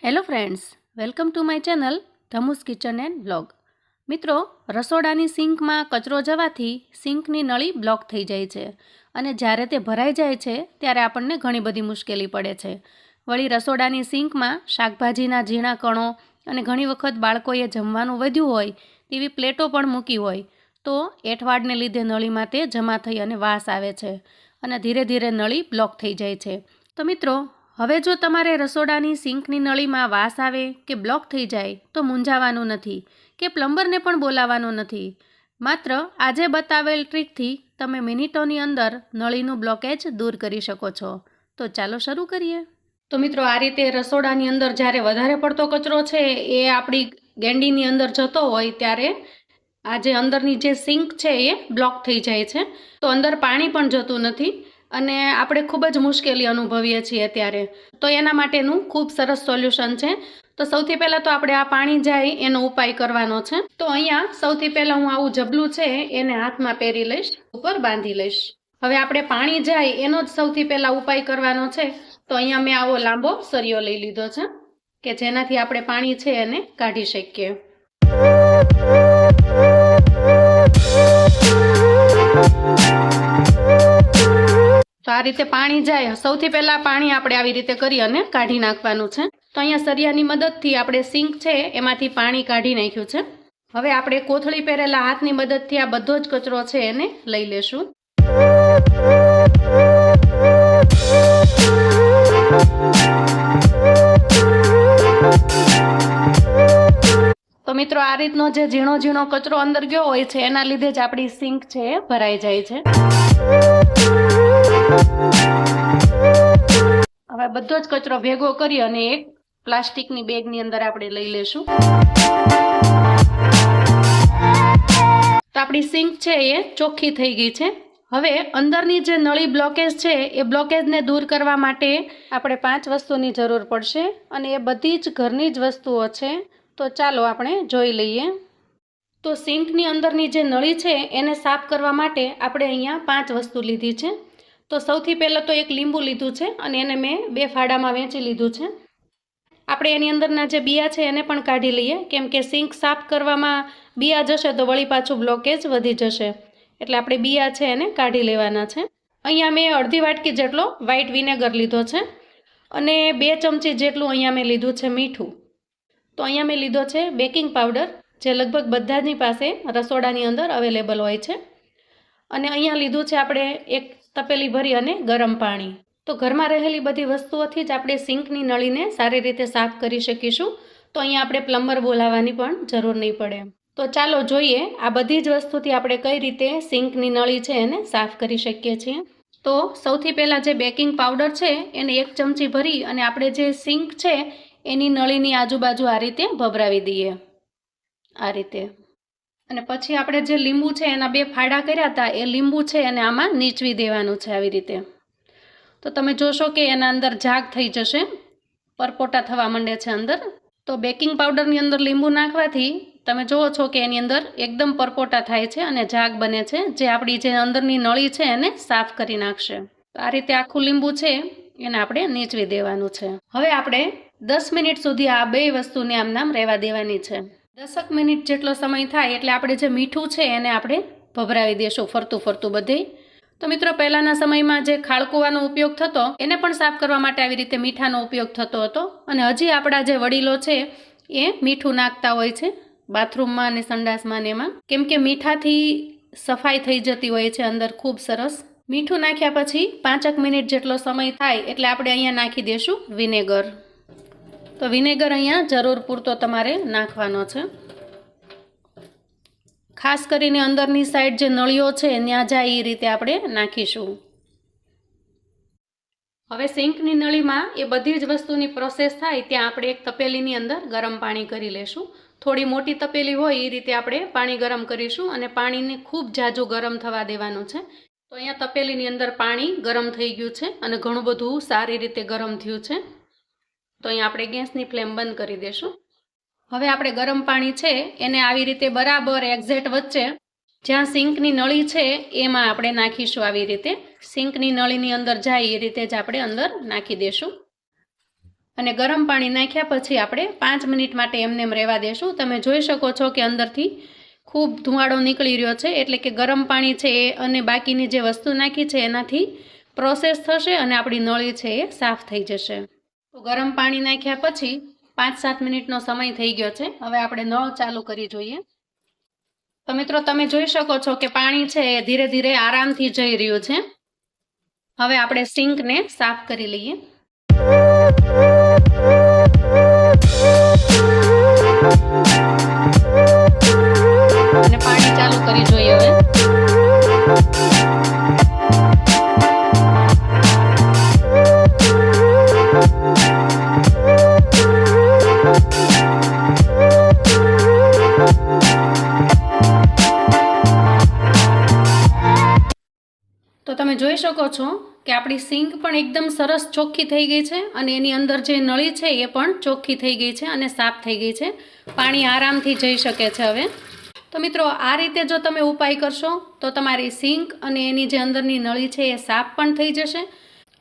Hello friends, welcome to my channel Dhamu's kitchen and blog. મિત્રો, રસોડાની સિંકમાં કચરો જવાથી સિંકની નળી બ્લોક થઈ જાય છે અને જ્યારે તે ભરાઈ જાય છે ત્યારે આપણને ઘણી બધી મુશ્કેલી પડે છે. વળી રસોડાની સિંકમાં શાકભાજીના ઝીણા કણો અને ઘણી વખત બાળકોએ જમવાનું વધ્યું હોય તેવી પ્લેટો પણ મૂકી હોય તો એંઠવાડને લીધે નળીમાં તે જમા થઈ અને વાસ આવે છે અને ધીરે ધીરે નળી બ્લોક થઈ જાય છે. તો મિત્રો, હવે જો તમારે રસોડાની સિંકની નળીમાં વાસ આવે કે બ્લોક થઈ જાય તો મૂંઝાવાનું નથી કે પ્લમ્બરને પણ બોલાવવાનો નથી. માત્ર આજે બતાવેલ ટ્રીકથી તમે મિનિટોની અંદર નળીનું બ્લોકેજ દૂર કરી શકો છો. તો ચાલો શરૂ કરીએ. તો મિત્રો, આ રીતે રસોડાની અંદર જ્યારે વધારે પડતો કચરો છે એ આપણી ગેંડીની અંદર જતો હોય ત્યારે આ જે અંદરની જે સિંક છે એ બ્લોક થઈ જાય છે, તો અંદર પાણી પણ જતું નથી અને આપણે ખૂબ જ મુશ્કેલી અનુભવીએ છીએ ત્યારે. તો એના માટેનું ખૂબ સરસ સોલ્યુશન છે. તો સૌથી પહેલાં તો આપણે આ પાણી જાય એનો ઉપાય કરવાનો છે. તો અહીંયા સૌથી પહેલાં હું આવું જબલું છે એને હાથમાં પહેરી લઈશ, ઉપર બાંધી લઈશ. હવે આપણે પાણી જાય એનો જ સૌથી પહેલાં ઉપાય કરવાનો છે. તો અહીંયા મેં આવો લાંબો સરિયો લઈ લીધો છે કે જેનાથી આપણે પાણી છે એને કાઢી શકીએ. તો આ રીતે પાણી જાય, સૌથી પહેલાં પાણી આપણે આવી રીતે કરી અને કાઢી નાખવાનું છે. તો અહીંયા સરિયાની મદદથી આપણે સિંક છે એમાંથી પાણી કાઢી નાખ્યું છે. હવે આપણે કોથળી પહેરેલા હાથની મદદથી આ બધો જ કચરો છે એને લઈ લેશું. તો મિત્રો, આ રીતનો જે ઝીણો ઝીણો કચરો અંદર ગયો હોય છે એના લીધે જ આપણી સિંક છે એ ભરાઈ જાય છે. હવે બધો જ કચરો ભેગો કરી અને એક પ્લાસ્ટિકની બેગની અંદર આપણે લઈ લેશું. તો આપણી સિંક છે એ ચોખ્ખી થઈ ગઈ છે. હવે અંદરની જે નળી બ્લોકેજ છે એ બ્લોકેજને દૂર કરવા માટે આપણે 5 વસ્તુની જરૂર પડશે અને એ બધી જ ઘરની જ વસ્તુઓ છે. તો ચાલો આપણે જોઈ લઈએ. તો સિંકની અંદરની જે નળી છે એને સાફ કરવા માટે આપણે અહીંયા 5 વસ્તુ લીધી છે. તો સૌથી પહેલાં તો એક લીંબુ લીધું છે અને એને મેં 2 ફાડામાં વહેંચી લીધું છે. આપણે એની અંદરના જે બિયા છે એને પણ કાઢી લઈએ, કેમ કે સિંક સાફ કરવામાં બિયા જશે તો વળી પાછું બ્લોકેજ વધી જશે, એટલે આપણે બિયા છે એને કાઢી લેવાના છે. અહીંયા મેં અડધી વાટકી જેટલો વ્હાઈટ વિનેગર લીધો છે અને 2 ચમચી જેટલું અહીંયા મેં લીધું છે મીઠું. તો અહીંયા મેં લીધો છે બેકિંગ પાવડર, જે લગભગ બધાની પાસે રસોડાની અંદર અવેલેબલ હોય છે. અને અહીંયા લીધું છે આપણે એક તપેલી ભરી અને ગરમ પાણી. તો ઘરમાં રહેલી બધી વસ્તુઓથી જ આપણે સિંકની નળીને સારી રીતે સાફ કરી શકીશું. તો અહીંયા આપણે પ્લમ્બર બોલાવવાની પણ જરૂર નહીં પડે. તો ચાલો જોઈએ આ બધી જ વસ્તુથી આપણે કઈ રીતે સિંકની નળી છે એને સાફ કરી શકીએ છીએ. તો સૌથી પહેલાં જે બેકિંગ પાવડર છે એને 1 ચમચી ભરી અને આપણે જે સિંક છે એની નળીની આજુબાજુ આ રીતે ભભરાવી દઈએ, આ રીતે. અને પછી આપણે જે લીંબુ છે એના 2 ફાડા કર્યા હતા એ લીંબુ છે એને આમાં નીચવી દેવાનું છે આવી રીતે. તો તમે જોશો કે એના અંદર ઝાગ થઈ જશે, પરપોટા થવા માંડે છે અંદર. તો બેકિંગ પાવડરની અંદર લીંબુ નાખવાથી તમે જુઓ છો કે એની અંદર એકદમ પરપોટા થાય છે અને ઝાગ બને છે, જે આપણી જે અંદરની નળી છે એને સાફ કરી નાખશે. તો આ રીતે આખું લીંબુ છે એને આપણે નીચવી દેવાનું છે. હવે આપણે 10 મિનિટ સુધી આ 2 વસ્તુને આમ નામ રહેવા દેવાની છે. 10 મિનિટ જેટલો સમય થાય એટલે આપણે જે મીઠું છે એને આપણે ભભરાવી દઈશું ફરતું ફરતું બધે. તો મિત્રો, પહેલાંના સમયમાં જે ખાળકુવાનો ઉપયોગ થતો એને પણ સાફ કરવા માટે આવી રીતે મીઠાનો ઉપયોગ થતો હતો. અને હજી આપણા જે વડીલો છે એ મીઠું નાખતા હોય છે બાથરૂમમાં અને સંડાસમાં ને એમાં, કેમ કે મીઠાથી સફાઈ થઈ જતી હોય છે અંદર ખૂબ સરસ. મીઠું નાખ્યા પછી 5 મિનિટ જેટલો સમય થાય એટલે આપણે અહીંયા નાખી દઈશું વિનેગર. તો વિનેગર અહીંયા જરૂર પૂરતો તમારે નાખવાનો છે. ખાસ કરીને અંદરની સાઈડ જે નળીઓ છે ત્યાં જાય એ રીતે આપણે નાખીશું. હવે સિંકની નળીમાં એ બધી જ વસ્તુની પ્રોસેસ થાય ત્યાં આપણે એક તપેલીની અંદર ગરમ પાણી કરી લેશું. થોડી મોટી તપેલી હોય એ રીતે આપણે પાણી ગરમ કરીશું અને પાણીને ખૂબ ઝાઝું ગરમ થવા દેવાનું છે. તો અહીંયા તપેલીની અંદર પાણી ગરમ થઈ ગયું છે અને ઘણું બધું સારી રીતે ગરમ થયું છે. તો અહીંયા આપણે ગેસની ફ્લેમ બંધ કરી દઈશું. હવે આપણે ગરમ પાણી છે એને આવી રીતે બરાબર એક્ઝેક્ટ વચ્ચે જ્યાં સિંકની નળી છે એમાં આપણે નાખીશું. આવી રીતે સિંકની નળીની અંદર જાય એ રીતે જ આપણે અંદર નાખી દઈશું. અને ગરમ પાણી નાખ્યા પછી આપણે 5 મિનિટ માટે એમને એમ રહેવા દેશું. તમે જોઈ શકો છો કે અંદરથી ખૂબ ધુમાડો નીકળી રહ્યો છે, એટલે કે ગરમ પાણી છે એ અને બાકીની જે વસ્તુ નાખી છે એનાથી પ્રોસેસ થશે અને આપણી નળી છે એ સાફ થઈ જશે. તો ગરમ પાણી નાખ્યા પછી 5-7 મિનિટનો સમય થઈ ગયો છે. હવે આપણે નળ ચાલુ કરી જોઈએ. તો મિત્રો તમે જોઈ શકો છો કે પાણી છે એ ધીરે ધીરે આરામથી જઈ રહ્યું છે. હવે આપણે સિંકને સાફ કરી લઈએ. અને પાણી ચાલુ કરી જોઈએ હવે. તો તમે જોઈ શકો છો કે આપણી સિંક પણ એકદમ સરસ ચોખ્ખી થઈ ગઈ છે અને એની અંદર જે નળી છે એ પણ ચોખ્ખી થઈ ગઈ છે અને સાફ થઈ ગઈ છે. પાણી આરામથી જઈ શકે છે હવે. તો મિત્રો આ રીતે જો તમે ઉપાય કરશો તો તમારી સિંક અને એની જે અંદરની નળી છે એ સાફ પણ થઈ જશે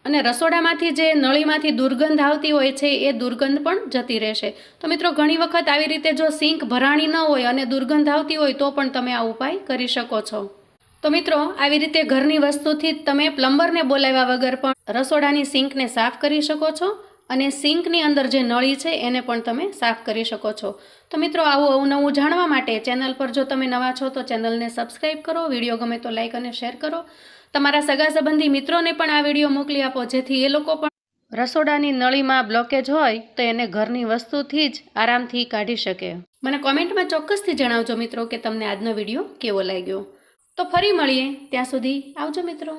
અને રસોડામાંથી જે નળીમાંથી દુર્ગંધ આવતી હોય છે એ દુર્ગંધ પણ જતી રહેશે. તો મિત્રો ઘણી વખત આવી રીતે જો સિંક ભરાણી ન હોય અને દુર્ગંધ આવતી હોય તો પણ તમે આ ઉપાય કરી શકો છો. તો મિત્રો આવી રીતે ઘરની વસ્તુથી તમે પ્લમ્બરને બોલાવ્યા વગર પણ રસોડાની સિંકને સાફ કરી શકો છો અને સિંકની અંદર જે નળી છે એને પણ તમે સાફ કરી શકો છો. તો મિત્રો આવું અવનવું જાણવા માટે ચેનલ પર જો તમે નવા છો તો ચેનલને સબસ્ક્રાઈબ કરો, વિડીયો ગમે તો લાઈક અને શેર કરો. તમારા સગા સંબંધી મિત્રોને પણ આ વિડીયો મોકલી આપો, જેથી એ લોકો પણ રસોડાની નળીમાં બ્લોકેજ હોય તો એને ઘરની વસ્તુથી જ આરામથી કાઢી શકે. મને કોમેન્ટમાં ચોક્કસથી જણાવજો મિત્રો કે તમને આજનો વિડીયો કેવો લાગ્યો. તો ફરી મળીએ, ત્યાં સુધી આવજો મિત્રો.